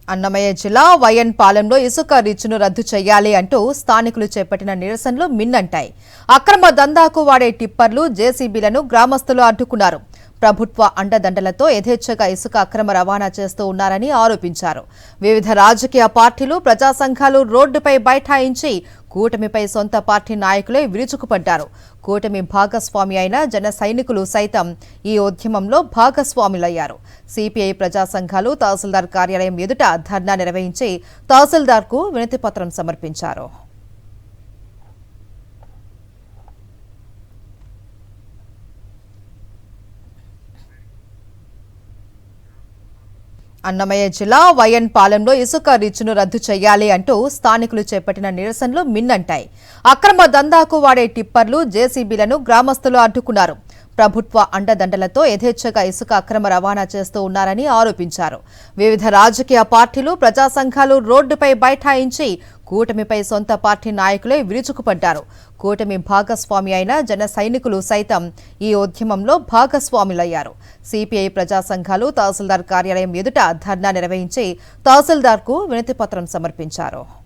అన్నమయ్య జిల్లా వైఎన్ పాలెంలో ఇసుక రీచ్ను రద్దు చేయాలి అంటూ స్థానికులు చేపట్టిన నిరసనలు మిన్నంటాయి. అక్రమ దందాకు వాడే టిప్పర్లు, జేసీబీలను గ్రామస్తులు అడ్డుకున్నారు. ప్రభుత్వ అండదండలతో యథేచ్ఛగా ఇసుక అక్రమ రవాణా చేస్తూ ఉన్నారని ఆరోపించారు. వివిధ రాజకీయ పార్టీలు, ప్రజా సంఘాలు రోడ్డుపై బైఠాయించి కూటమిపై సొంత పార్టీ నాయకులే విరుచుకుపడ్డారు. కూటమి భాగస్వామి అయిన జన సైనికులు సైతం ఈ ఉద్యమంలో భాగస్వాములయ్యారు. సిపిఐ ప్రజా సంఘాలు తహసీల్దార్ కార్యాలయం ఎదుట ధర్నా నిర్వహించి తహసీల్దార్కు వినతిపత్రం సమర్పించారు. అన్నమయ్య జిల్లా వైఎన్ పాలెంలో ఇసుక రీచ్ను రద్దు చేయాలి అంటూ స్థానికులు చేపట్టిన నిరసనలు మిన్నంటాయి. అక్రమ దందాకు వాడే టిప్పర్లు, జేసీబీలను గ్రామస్తులు అడ్డుకున్నారు. ప్రభుత్వ అండదండలతో యథేచ్ఛగా ఇసుక అక్రమ రవాణా చేస్తూ ఉన్నారని ఆరోపించారు. వివిధ రాజకీయ పార్టీలు, ప్రజా సంఘాలు రోడ్డుపై బైఠాయించి కూటమిపై సొంత పార్టీ నాయకులే విరుచుకుపడ్డారు. కూటమి భాగస్వామి అయిన జన సైనికులు సైతం ఈ ఉద్యమంలో భాగస్వాములయ్యారు. సిపిఐ ప్రజా సంఘాలు తహసీల్దార్ కార్యాలయం ఎదుట ధర్నా నిర్వహించి తహసీల్దార్కు వినతిపత్రం సమర్పించారు.